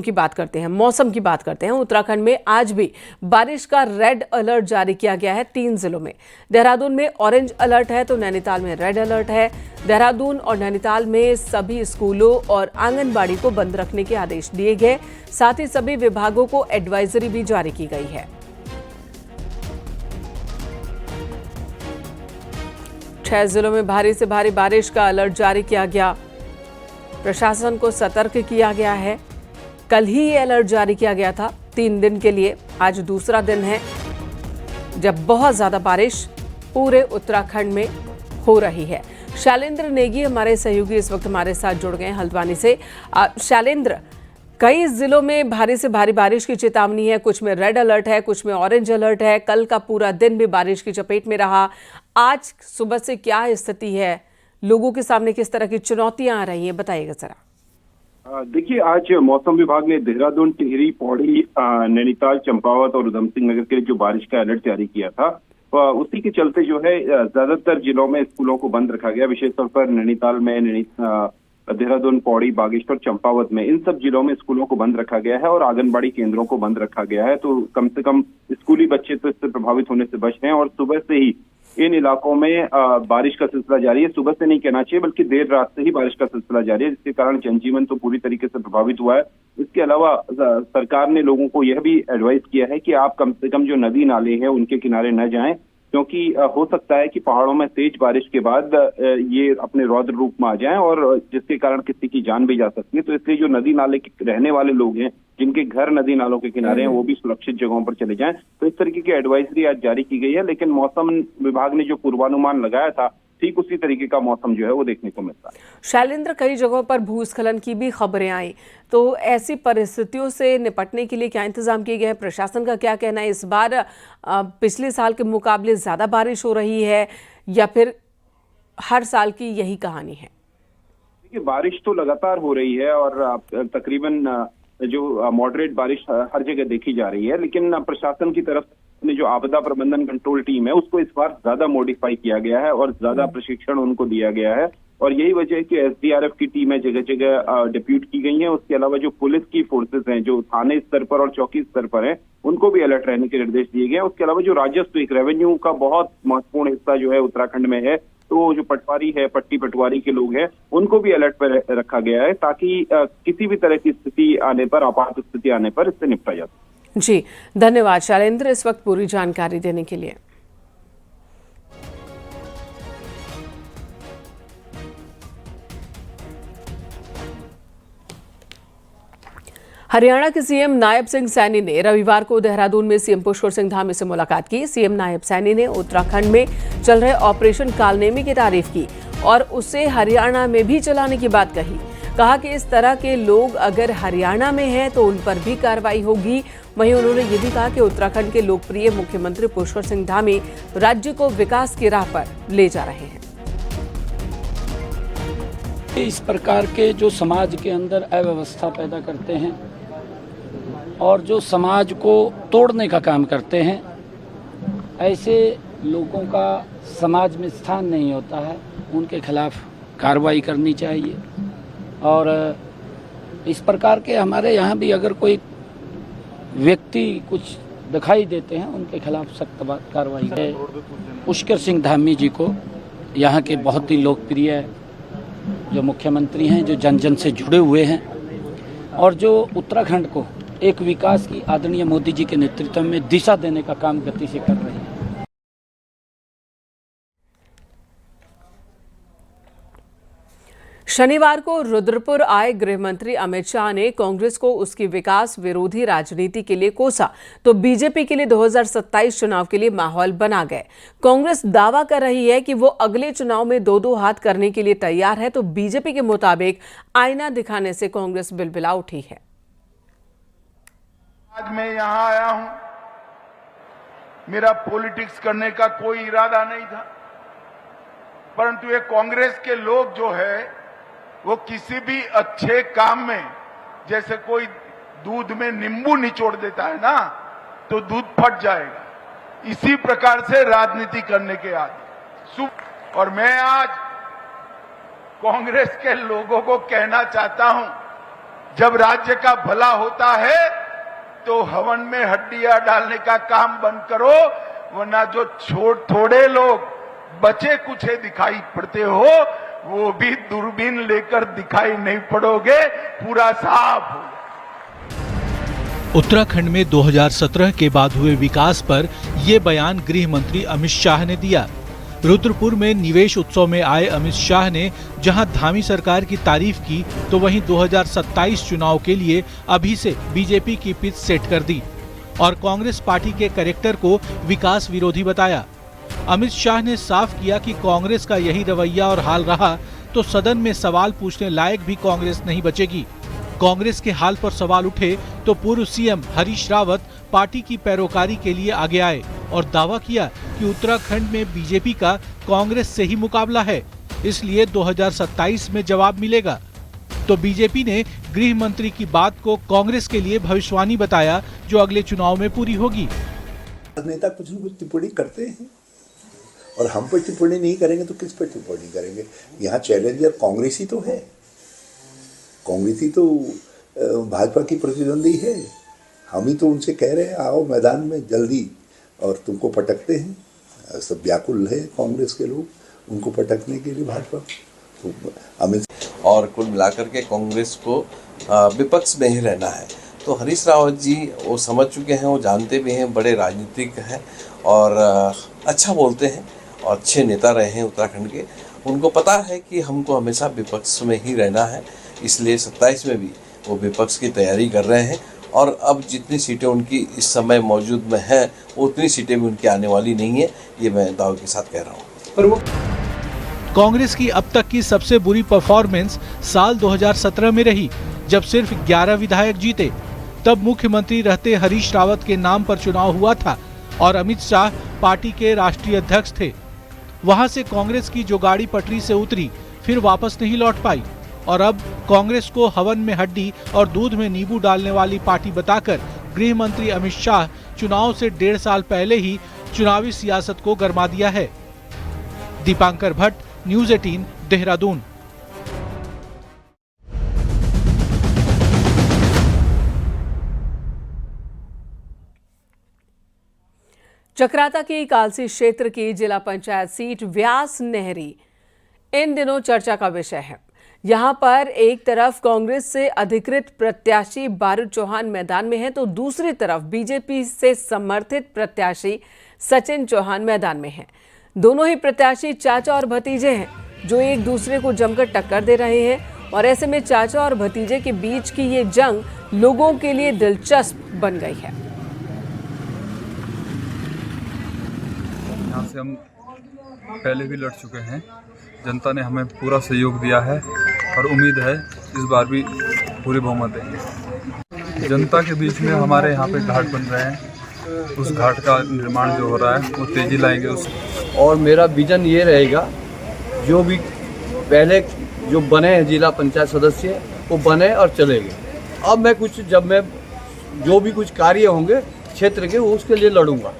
की बात करते हैं, मौसम की बात करते हैं। उत्तराखंड में आज भी बारिश का रेड अलर्ट जारी किया गया है 3 जिलों में। देहरादून में ऑरेंज अलर्ट है तो नैनीताल में रेड अलर्ट है। देहरादून और नैनीताल में सभी स्कूलों और आंगनबाड़ी को बंद रखने के आदेश दिए गए। साथ ही सभी विभागों को एडवाइजरी भी जारी की गई है। 6 जिलों में भारी से भारी बारिश का अलर्ट जारी किया गया। प्रशासन को सतर्क किया गया है। कल ही ये अलर्ट जारी किया गया था 3 दिन के लिए। आज दूसरा दिन है जब बहुत ज्यादा बारिश पूरे उत्तराखंड में हो रही है। शैलेंद्र नेगी हमारे सहयोगी इस वक्त हमारे साथ जुड़ गए हैं हल्द्वानी से। शैलेंद्र, कई जिलों में भारी से भारी बारिश की चेतावनी है, कुछ में रेड अलर्ट है, कुछ में ऑरेंज अलर्ट है। कल का पूरा दिन भी बारिश की चपेट में रहा। आज सुबह से क्या स्थिति है, लोगों के सामने किस तरह की चुनौतियां आ रही हैं, बताइएगा जरा। देखिए, आज मौसम विभाग ने देहरादून, टिहरी, पौड़ी, नैनीताल, चंपावत और उधम सिंह नगर के लिए जो बारिश का अलर्ट जारी किया था, उसी के चलते जो है ज्यादातर जिलों में स्कूलों को बंद रखा गया। विशेष तौर पर नैनीताल में, देहरादून, पौड़ी, बागेश्वर, चंपावत में, इन सब जिलों में स्कूलों को बंद रखा गया है और आंगनबाड़ी केंद्रों को बंद रखा गया है। तो कम से कम स्कूली बच्चे तो इससे प्रभावित होने से बच रहे हैं। और सुबह से ही इन इलाकों में बारिश का सिलसिला जारी है। सुबह से नहीं कहना चाहिए, बल्कि देर रात से ही बारिश का सिलसिला जारी है, जिसके कारण जनजीवन तो पूरी तरीके से प्रभावित हुआ है। इसके अलावा सरकार ने लोगों को यह भी एडवाइस किया है कि आप कम से कम जो नदी नाले हैं उनके किनारे न जाएं, क्योंकि हो सकता है कि पहाड़ों में तेज बारिश के बाद ये अपने रौद्र रूप में आ जाएं और जिसके कारण किसी की जान भी जा सकती है। तो इसलिए जो नदी नाले के रहने वाले लोग हैं, जिनके घर नदी नालों के किनारे हैं, वो भी सुरक्षित जगहों पर चले जाएं। तो इस तरीके की एडवाइजरी आज जारी की गई है। लेकिन मौसम विभाग ने जो पूर्वानुमान लगाया था, ठीक उसी तरीके का मौसम जो है वो देखने को मिलता है। शैलेंद्र, कई जगहों पर भूस्खलन की भी खबरें आई, तो ऐसी परिस्थितियों से निपटने के लिए क्या इंतजाम किए गए हैं? प्रशासन का क्या कहना है? इस बार पिछले साल के मुकाबले ज्यादा बारिश हो रही है या फिर हर साल की यही कहानी है? देखिए, बारिश तो लगातार हो रही है और तकरीबन जो मॉडरेट बारिश हर जगह देखी जा रही है। लेकिन प्रशासन की तरफ ने जो आपदा प्रबंधन कंट्रोल टीम है, उसको इस बार ज्यादा मॉडिफाई किया गया है और ज्यादा प्रशिक्षण उनको दिया गया है। और यही वजह है कि एसडीआरएफ की टीमें जगह जगह डिप्यूट की गई हैं। उसके अलावा जो पुलिस की फोर्सेस हैं, जो थाने स्तर पर और चौकी स्तर पर हैं, उनको भी अलर्ट रहने के निर्देश दिए गए हैं। उसके अलावा जो राजस्व, एक रेवेन्यू का बहुत महत्वपूर्ण हिस्सा जो है उत्तराखंड में है, तो जो पटवारी है, पट्टी पटवारी के लोग हैं, उनको भी अलर्ट पर रखा गया है ताकि किसी भी तरह की स्थिति आने पर, आपात स्थिति आने पर इससे निपटा जा सके। जी, धन्यवाद शैलेंद्र इस वक्त पूरी जानकारी देने के लिए। हरियाणा के सीएम नायब सिंह सैनी ने रविवार को देहरादून में सीएम पुष्कर सिंह धामी से मुलाकात की। सीएम नायब सैनी ने उत्तराखंड में चल रहे ऑपरेशन कालनेमी की तारीफ की और उसे हरियाणा में भी चलाने की बात कही। कहा कि इस तरह के लोग अगर हरियाणा में हैं तो उन पर भी कार्रवाई होगी। वहीं उन्होंने ये भी कहा कि उत्तराखंड के लोकप्रिय मुख्यमंत्री पुष्कर सिंह धामी राज्य को विकास की राह पर ले जा रहे हैं। इस प्रकार के जो समाज के अंदर अव्यवस्था पैदा करते हैं और जो समाज को तोड़ने का काम करते हैं, ऐसे लोगों का समाज में स्थान नहीं होता है। उनके खिलाफ कार्रवाई करनी चाहिए। और इस प्रकार के हमारे यहाँ भी अगर कोई व्यक्ति कुछ दिखाई देते हैं, उनके खिलाफ सख्त कार्रवाई है। पुष्कर सिंह धामी जी को यहाँ के बहुत ही लोकप्रिय जो मुख्यमंत्री हैं, जो जन जन से जुड़े हुए हैं और जो उत्तराखंड को एक विकास की आदरणीय मोदी जी के नेतृत्व में दिशा देने का काम गति से कर रहे हैं। शनिवार को रुद्रपुर आए गृह मंत्री अमित शाह ने कांग्रेस को उसकी विकास विरोधी राजनीति के लिए कोसा, तो बीजेपी के लिए 2027 चुनाव के लिए माहौल बना गए। कांग्रेस दावा कर रही है कि वो अगले चुनाव में 2-2 हाथ करने के लिए तैयार है, तो बीजेपी के मुताबिक आईना दिखाने से कांग्रेस बिलबिला उठी है। आज मैं यहां आया हूं, मेरा पॉलिटिक्स करने का कोई इरादा नहीं था, परंतु ये कांग्रेस के लोग जो है वो किसी भी अच्छे काम में, जैसे कोई दूध में नींबू निचोड़ देता है ना, तो दूध फट जाएगा, इसी प्रकार से राजनीति करने के आदि। और मैं आज कांग्रेस के लोगों को कहना चाहता हूं, जब राज्य का भला होता है तो हवन में हड्डियां डालने का काम बंद करो, वरना जो थोड़े लोग बचे कुछे दिखाई पड़ते हो, वो भी दूरबीन लेकर दिखाई नहीं पड़ोगे, पूरा साफ हो। उत्तराखंड में 2017 के बाद हुए विकास पर ये बयान गृह मंत्री अमित शाह ने दिया। रुद्रपुर में निवेश उत्सव में आए अमित शाह ने जहां धामी सरकार की तारीफ की, तो वहीं 2027 चुनाव के लिए अभी से बीजेपी की पिच सेट कर दी और कांग्रेस पार्टी के कैरेक्टर को विकास विरोधी बताया। अमित शाह ने साफ किया कि कांग्रेस का यही रवैया और हाल रहा तो सदन में सवाल पूछने लायक भी कांग्रेस नहीं बचेगी। कांग्रेस के हाल पर सवाल उठे तो पूर्व सीएम हरीश रावत पार्टी की पैरोकारी के लिए आगे आए और दावा किया कि उत्तराखंड में बीजेपी का कांग्रेस से ही मुकाबला है, इसलिए 2027 में जवाब मिलेगा। तो बीजेपी ने गृह मंत्री की बात को कांग्रेस के लिए भविष्यवाणी बताया, जो अगले चुनाव में पूरी होगी। नेता कुछ न कुछ टिप्पणी करते हैं और हम पर टिप्पणी नहीं करेंगे तो किस पर टिप्पणी करेंगे। यहाँ चैलेंजर कांग्रेस ही तो है, कांग्रेस ही तो भाजपा की प्रतिद्वंदी है। हम ही तो उनसे कह रहे हैं आओ मैदान में जल्दी, और तुमको पटकते हैं। सब व्याकुल है कांग्रेस के लोग, उनको पटकने के लिए भाजपा तो अमित। और कुल मिलाकर के कांग्रेस को विपक्ष में ही रहना है। तो हरीश रावत जी वो समझ चुके हैं, वो जानते भी हैं, बड़े राजनीतिक हैं और अच्छा बोलते हैं और अच्छे नेता रहे हैं उत्तराखंड के। उनको पता है कि हमको हमेशा विपक्ष में ही रहना है, इसलिए 27 में भी वो विपक्ष की तैयारी कर रहे हैं। और अब जितनी सीटें उनकी इस समय मौजूद में हैं, उतनी सीटें भी उनकी आने वाली नहीं है, ये मैं दावे के साथ कह रहा हूँ। कांग्रेस की अब तक की सबसे बुरी परफॉर्मेंस साल 2017 में रही, जब सिर्फ 11 विधायक जीते। तब मुख्यमंत्री रहते हरीश रावत के नाम पर चुनाव हुआ था और अमित शाह पार्टी के राष्ट्रीय अध्यक्ष थे। वहां से कांग्रेस की जो गाड़ी पटरी से उतरी फिर वापस नहीं लौट पाई और अब कांग्रेस को हवन में हड्डी और दूध में नींबू डालने वाली पार्टी बताकर गृह मंत्री अमित शाह चुनाव से 1.5 साल पहले ही चुनावी सियासत को गरमा दिया है। दीपांकर भट्ट, न्यूज़ 18, देहरादून। चक्राता की कालसी क्षेत्र की जिला पंचायत सीट व्यास नहरी इन दिनों चर्चा का विषय है। यहां पर एक तरफ कांग्रेस से अधिकृत प्रत्याशी बारूद चौहान मैदान में है, तो दूसरी तरफ बीजेपी से समर्थित प्रत्याशी सचिन चौहान मैदान में है। दोनों ही प्रत्याशी चाचा और भतीजे हैं, जो एक दूसरे को जमकर टक्कर दे रहे हैं और ऐसे में चाचा और भतीजे के बीच की ये जंग लोगों के लिए दिलचस्प बन गई है। यहाँ से हम पहले भी लड़ चुके हैं, जनता ने हमें पूरा सहयोग दिया है और उम्मीद है इस बार भी पूरी बहुमत देंगे। जनता के बीच में हमारे यहाँ पे घाट बन रहे हैं, उस घाट का निर्माण जो हो रहा है वो तेजी लाएंगे उस। और मेरा विजन ये रहेगा, जो भी पहले जो बने हैं जिला पंचायत सदस्य वो बने और चले गए। अब मैं जब मैं जो भी कुछ कार्य होंगे क्षेत्र के उसके लिए लड़ूंगा।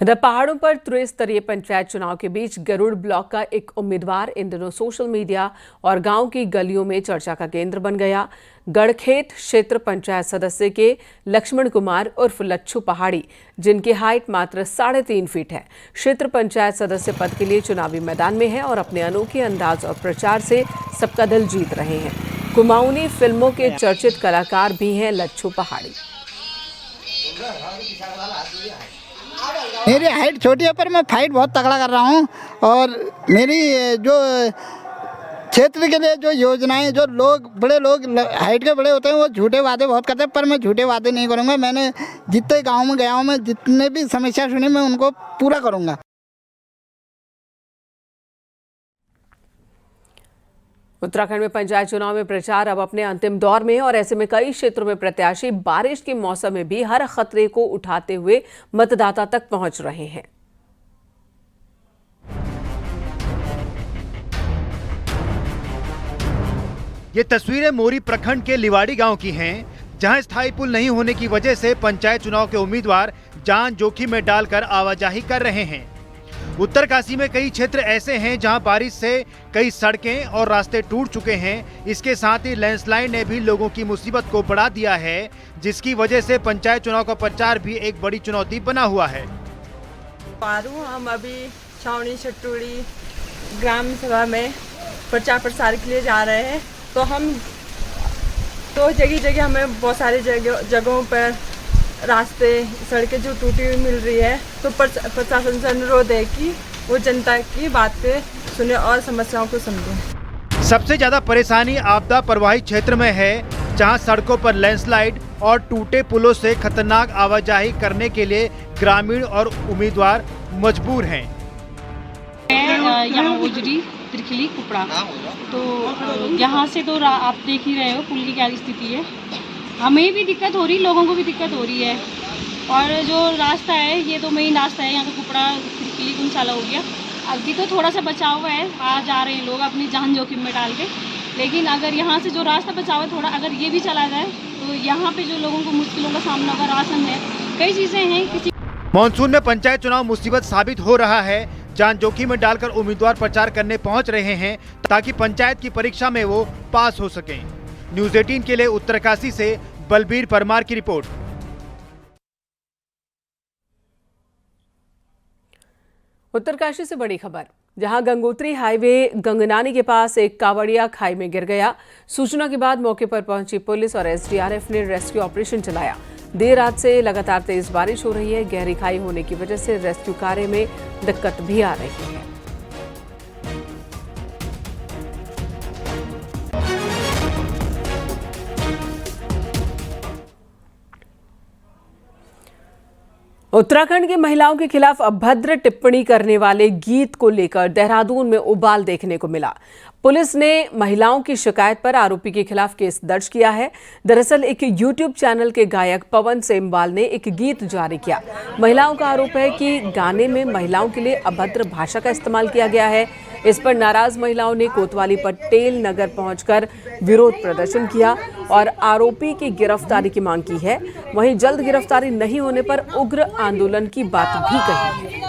इधर पहाड़ों पर त्रिस्तरीय पंचायत चुनाव के बीच गरुड़ ब्लॉक का एक उम्मीदवार इन दिनों सोशल मीडिया और गांव की गलियों में चर्चा का केंद्र बन गया। गढ़खेत क्षेत्र पंचायत सदस्य के लक्ष्मण कुमार उर्फ लच्छू पहाड़ी, जिनकी हाइट मात्र 3.5 फीट है, क्षेत्र पंचायत सदस्य पद के लिए चुनावी मैदान में है और अपने अनोखे अंदाज और प्रचार से सबका दिल जीत रहे हैं। कुमाऊनी फिल्मों के चर्चित कलाकार भी हैं लच्छू पहाड़ी। मेरी हाइट छोटी है पर मैं फाइट बहुत तगड़ा कर रहा हूँ और मेरी जो क्षेत्र के लिए जो योजनाएं, जो लोग बड़े लोग हाइट के बड़े होते हैं वो झूठे वादे बहुत करते हैं, पर मैं झूठे वादे नहीं करूँगा। मैंने जितने गांव में गया हूँ, मैं जितने भी समस्या सुनी मैं उनको पूरा करूँगा। उत्तराखंड में पंचायत चुनाव में प्रचार अब अपने अंतिम दौर में है और ऐसे में कई क्षेत्रों में प्रत्याशी बारिश के मौसम में भी हर खतरे को उठाते हुए मतदाता तक पहुंच रहे हैं। ये तस्वीरें मोरी प्रखंड के लिवाड़ी गांव की हैं, जहां स्थायी पुल नहीं होने की वजह से पंचायत चुनाव के उम्मीदवार जान जोखिम में डालकर आवाजाही कर रहे हैं। उत्तरकाशी में कई क्षेत्र ऐसे हैं जहां बारिश से कई सड़कें और रास्ते टूट चुके हैं। इसके साथ ही लैंडस्लाइड ने भी लोगों की मुसीबत को बढ़ा दिया है, जिसकी वजह से पंचायत चुनाव का प्रचार भी एक बड़ी चुनौती बना हुआ है। हम अभी छावनी छटूड़ी ग्राम सभा में प्रचार प्रसार के लिए जा रहे हैं, तो जगह जगह हमें बहुत सारी जगहों पर रास्ते सड़कें जो टूटी हुई मिल रही है, तो प्रशासन से अनुरोध है कि वो जनता की बातें सुने और समस्याओं को समझें। सबसे ज्यादा परेशानी आपदा प्रभावित क्षेत्र में है, जहां सड़कों पर लैंडस्लाइड और टूटे पुलों से खतरनाक आवाजाही करने के लिए ग्रामीण और उम्मीदवार मजबूर हैं। यहाँ उजरी त्रिखली कुपड़ा, तो यहाँ से तो आप देख ही रहे हो पुल की क्या स्थिति है। हमें भी दिक्कत हो रही, लोगों को भी दिक्कत हो रही है। और जो रास्ता है, ये तो मेन रास्ता है, यहाँ का कुपड़ा त्रिखली गुमसाला हो गया। अभी तो थोड़ा सा बचाव हुआ है, आ जा रहे हैं लोग अपनी जान जोखिम में डाल के, लेकिन अगर यहाँ से जो रास्ता बचाव है थोड़ा, अगर ये भी चला जाए तो यहाँ पे जो लोगों को मुश्किलों का सामना होगा, राशन है, कई चीज़ें हैं। किसी मानसून में पंचायत चुनाव मुसीबत साबित हो रहा है। जान जोखिम में डालकर उम्मीदवार प्रचार करने पहुंच रहे हैं, ताकि पंचायत की परीक्षा में वो पास हो सकें। न्यूज़ 18 के लिए उत्तरकाशी से बलबीर परमार की रिपोर्ट। उत्तरकाशी से बड़ी खबर, जहां गंगोत्री हाईवे गंगनानी के पास एक कावड़िया खाई में गिर गया। सूचना के बाद मौके पर पहुंची पुलिस और एसडीआरएफ ने रेस्क्यू ऑपरेशन चलाया। देर रात से लगातार तेज बारिश हो रही है। गहरी खाई होने की वजह से रेस्क्यू कार्य में दिक्कत भी आ रही है। उत्तराखंड की महिलाओं के खिलाफ अभद्र टिप्पणी करने वाले गीत को लेकर देहरादून में उबाल देखने को मिला। पुलिस ने महिलाओं की शिकायत पर आरोपी के खिलाफ केस दर्ज किया है। दरअसल एक यूट्यूब चैनल के गायक पवन सेमवाल ने एक गीत जारी किया। महिलाओं का आरोप है कि गाने में महिलाओं के लिए अभद्र भाषा का इस्तेमाल किया गया है। इस पर नाराज महिलाओं ने कोतवाली पटेल नगर पहुंचकर विरोध प्रदर्शन किया और आरोपी की गिरफ्तारी की मांग की है। वहीं जल्द गिरफ्तारी नहीं होने पर उग्र आंदोलन की बात भी कही है।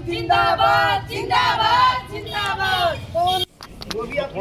जिंदाबाद जिंदाबाद जिंदाबाद जिंदाबाद।